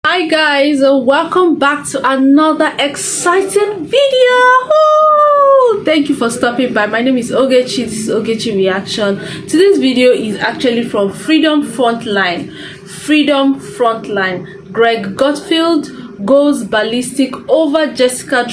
Hi guys, welcome back to another exciting video. Woo! Thank you for stopping by. My name is Ogechi. This is Ogechi Reaction. Today's video is actually from Freedom Frontline. Greg Gutfeld goes ballistic over Jessica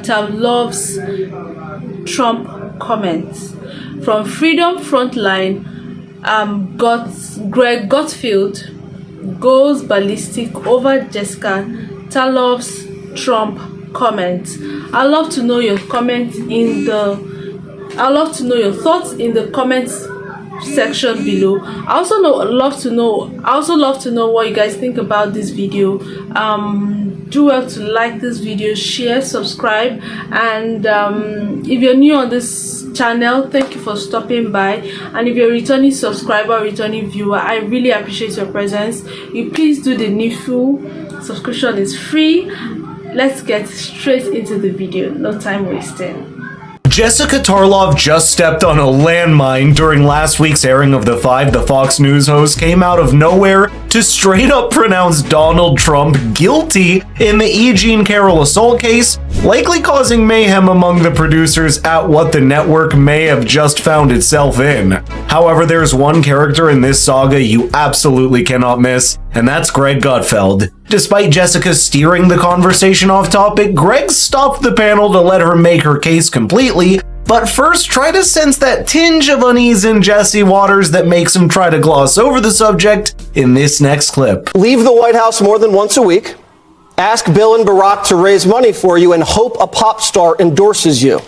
Tarlov's Trump comments. From Freedom Frontline, Greg Gutfeld goes ballistic over Jessica Tarlov's Trump comments. I'd love to know your comments in the thoughts in the comments section below. I also love to know what you guys think about this video. Do well to like this video, share, subscribe, and if you're new on this channel, thank you for stopping by. And if you're a returning subscriber or returning viewer, I really appreciate your presence. You please do the needful. Subscription is free. Let's get straight into the video. No time wasting. Jessica Tarlov just stepped on a landmine during last week's airing of The Five. The Fox News host came out of nowhere to straight up pronounce Donald Trump guilty in the E. Jean Carroll assault case, likely causing mayhem among the producers at what the network may have just found itself in. However, there's one character in this saga you absolutely cannot miss, and that's Greg Gutfeld. Despite Jessica steering the conversation off topic, Greg stopped the panel to let her make her case completely, but first try to sense that tinge of unease in Jesse Waters that makes him try to gloss over the subject in this next clip. Leave the White House more than once a week, ask Bill and Barack to raise money for you, and hope a pop star endorses you.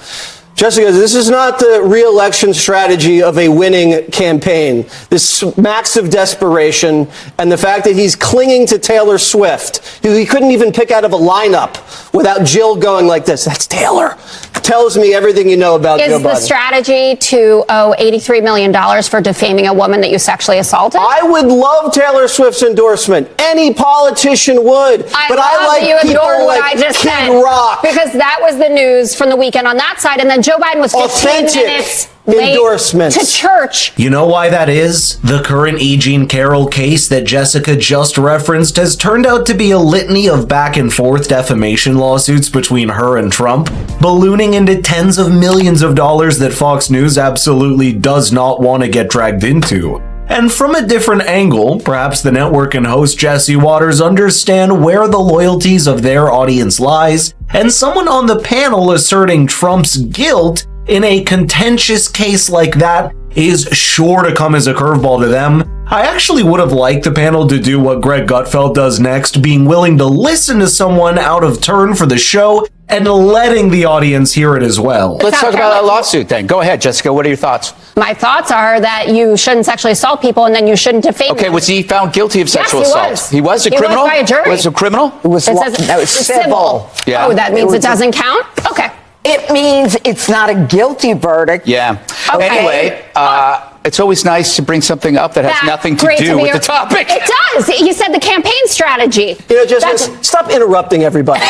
Jessica, this is not the re-election strategy of a winning campaign. This smacks of desperation, and the fact that he's clinging to Taylor Swift, who he couldn't even pick out of a lineup without Jill going like this. That's Taylor. Tells me everything you know about Joe Biden. Is the strategy to owe $83 million for defaming a woman that you sexually assaulted? I would love Taylor Swift's endorsement. Any politician would. But I like you people ignored what like I just Kid said, Rock. because that was the news from the weekend on that side, and then Joe Biden was 15 minutes late endorsements to church. You know why that is? The current E. Jean Carroll case that Jessica just referenced has turned out to be a litany of back and forth defamation lawsuits between her and Trump, ballooning into tens of millions of dollars that Fox News absolutely does not want to get dragged into. And from a different angle, perhaps the network and host Jesse Waters understand where the loyalties of their audience lies, and someone on the panel asserting Trump's guilt in a contentious case like that is sure to come as a curveball to them. I actually would have liked the panel to do what Greg Gutfeld does next, being willing to listen to someone out of turn for the show and letting the audience hear it as well. Let's talk about that lawsuit then. Go ahead, Jessica. What are your thoughts? My thoughts are that you shouldn't sexually assault people, and then you shouldn't defame them. Okay, was he found guilty of sexual assault? He was a criminal? Was by a jury. Was a criminal? It says civil. Yeah. Oh, that means it doesn't count? Okay. It means it's not a guilty verdict. Yeah. Okay. Anyway, it's always nice to bring something up that has nothing to do with the topic. It does. You said the campaign strategy. You know, Jessica, stop interrupting everybody.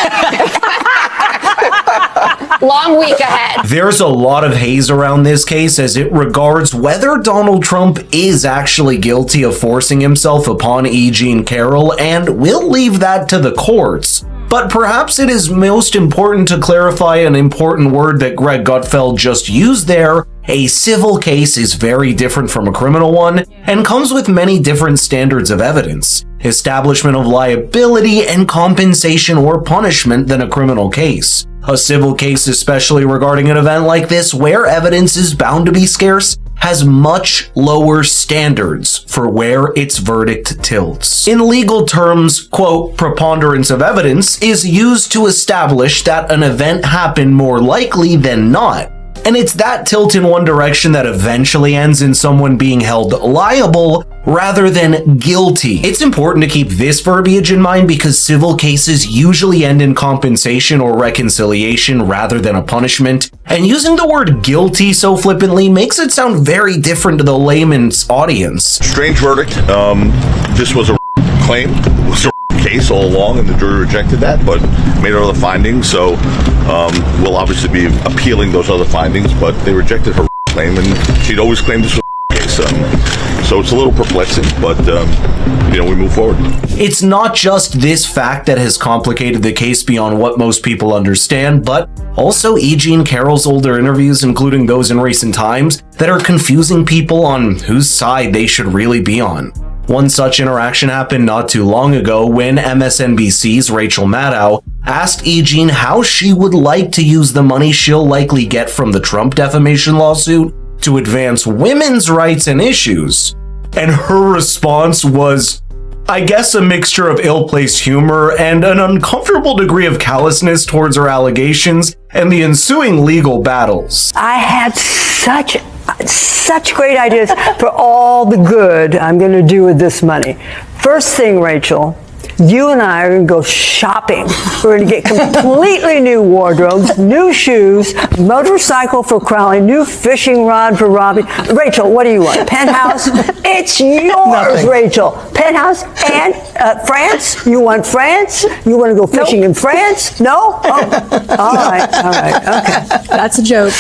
Long week ahead. There's a lot of haze around this case as it regards whether Donald Trump is actually guilty of forcing himself upon E. Jean Carroll, and we'll leave that to the courts. But perhaps it is most important to clarify an important word that Greg Gutfeld just used there. A civil case is very different from a criminal one and comes with many different standards of evidence, establishment of liability, and compensation or punishment than a criminal case. A civil case, especially regarding an event like this where evidence is bound to be scarce, has much lower standards for where its verdict tilts. In legal terms, quote, preponderance of evidence is used to establish that an event happened more likely than not. And it's that tilt in one direction that eventually ends in someone being held liable rather than guilty. It's important to keep this verbiage in mind because civil cases usually end in compensation or reconciliation rather than a punishment. And using the word guilty so flippantly makes it sound very different to the layman's audience. Strange verdict. This was a claim. It was a case all along, and the jury rejected that, but made other findings. So we'll obviously be appealing those other findings, but they rejected her claim, and she'd always claimed this was a case. So it's a little perplexing, but, we move forward. It's not just this fact that has complicated the case beyond what most people understand, but also E.G. and Carroll's older interviews, including those in recent times, that are confusing people on whose side they should really be on. One such interaction happened not too long ago when MSNBC's Rachel Maddow asked E.G. how she would like to use the money she'll likely get from the Trump defamation lawsuit to advance women's rights and issues. And her response was, I guess, a mixture of ill-placed humor and an uncomfortable degree of callousness towards her allegations and the ensuing legal battles. I had such great ideas for all the good I'm going to do with this money. First thing, Rachel, you and I are going to go shopping. We're going to get completely new wardrobes, new shoes, motorcycle for Crowley, new fishing rod for Robbie. Rachel, what do you want? Penthouse? It's yours, Nothing. Rachel. Penthouse and France? You want France? You want to go fishing in France? No? Oh, all right, okay. That's a joke.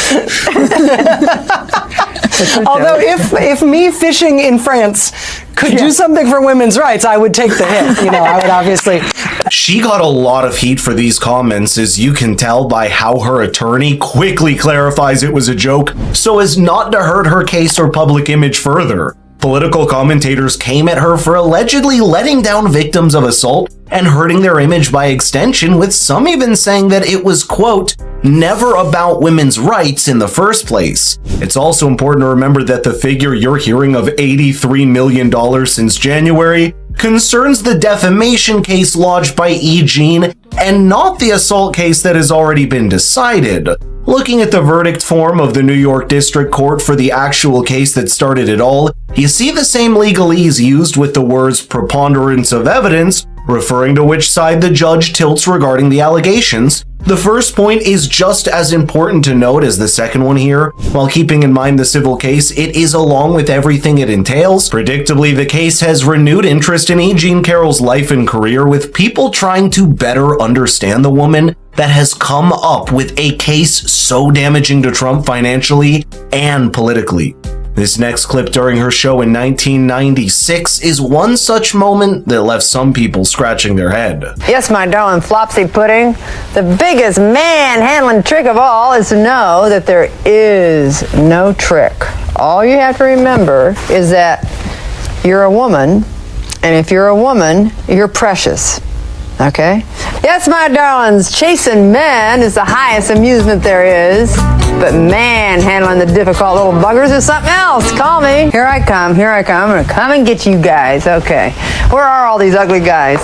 Although if me fishing in France could do something for women's rights, I would take the hit. I would obviously. She got a lot of heat for these comments, as you can tell by how her attorney quickly clarifies it was a joke so as not to hurt her case or public image further. Political commentators came at her for allegedly letting down victims of assault and hurting their image by extension, with some even saying that it was, quote, never about women's rights in the first place. It's also important to remember that the figure you're hearing of $83 million since January concerns the defamation case lodged by E. Jean and not the assault case that has already been decided. Looking at the verdict form of the New York District Court for the actual case that started it all, you see the same legalese used with the words preponderance of evidence, referring to which side the judge tilts regarding the allegations. The first point is just as important to note as the second one here. While keeping in mind the civil case, it is, along with everything it entails. Predictably, the case has renewed interest in E. Jean Carroll's life and career, with people trying to better understand the woman that has come up with a case so damaging to Trump financially and politically. This next clip during her show in 1996 is one such moment that left some people scratching their head. Yes, my darling Flopsy Pudding, the biggest man-handling trick of all is to know that there is no trick. All you have to remember is that you're a woman, and if you're a woman, you're precious. Okay? Yes, my darlings, chasing men is the highest amusement there is, but handling the difficult little buggers is something else. Call me. Here I come. I'm gonna come and get you guys. Okay. Where are all these ugly guys?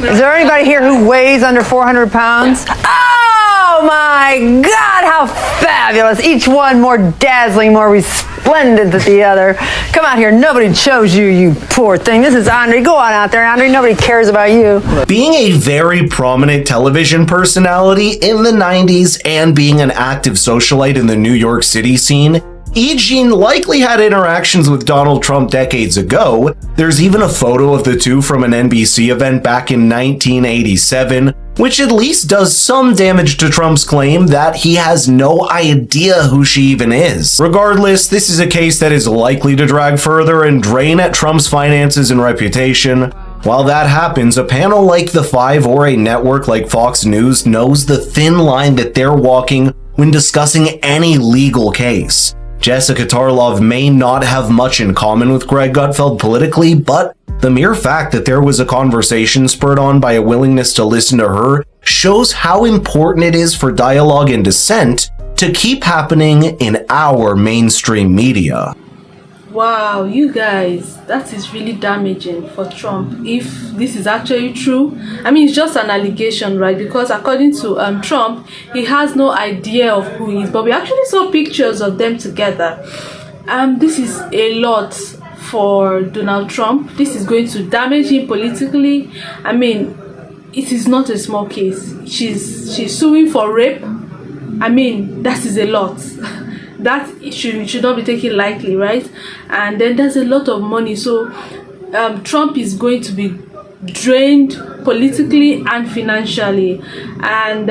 Is there anybody here who weighs under 400 pounds? Oh my God, how fabulous. Each one more dazzling, more resplendent than the other. Come out here. Nobody chose you, you poor thing. This is Andre. Go on out there, Andre. Nobody cares about you. Being a very prominent television personality in the 90s and being an active socialite in the New York City scene, E. Jean likely had interactions with Donald Trump decades ago. There's even a photo of the two from an NBC event back in 1987, which at least does some damage to Trump's claim that he has no idea who she even is. Regardless, this is a case that is likely to drag further and drain at Trump's finances and reputation. While that happens, a panel like The Five or a network like Fox News knows the thin line that they're walking when discussing any legal case. Jessica Tarlov may not have much in common with Greg Gutfeld politically, but the mere fact that there was a conversation spurred on by a willingness to listen to her shows how important it is for dialogue and dissent to keep happening in our mainstream media. Wow, you guys, that is really damaging for Trump if this is actually true. I mean, it's just an allegation, right? Because according to Trump, he has no idea of who he is, but we actually saw pictures of them together. This is a lot for Donald Trump. This is going to damage him politically. I mean, it is not a small case. She's suing for rape. I mean, that is a lot. That should not be taken lightly, right? And then there's a lot of money, so Trump is going to be drained politically and financially, and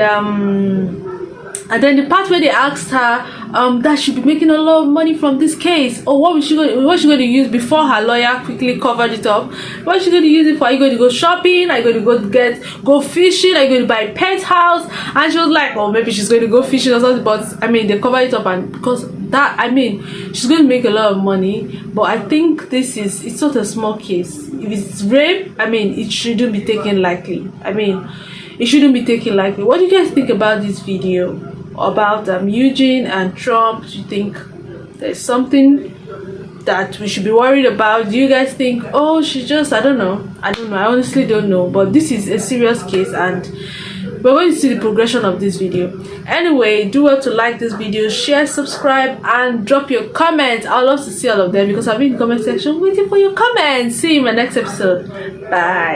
And then the part where they asked her that she'd be making a lot of money from this case, or what was she going to use before her lawyer quickly covered it up. What is she going to use it for? Are you going to go shopping? Are you going to go fishing? Are you going to buy a penthouse? And she was like, oh, maybe she's going to go fishing or something. But I mean, they covered it up, and because that, I mean, she's going to make a lot of money. But I think it's not a small case. If it's rape, I mean, it shouldn't be taken lightly. I mean, it shouldn't be taken lightly. What do you guys think about this video? About Eugene and Trump? Do you think there's something that we should be worried about? Do you guys think, oh, she just, I don't know, I honestly don't know, but this is a serious case, and we're going to see the progression of this video. Anyway, do well to like this video, share, subscribe, and drop your comments. I'd love to see all of them because I'll be in the comment section waiting for your comments. See you in my next episode. Bye.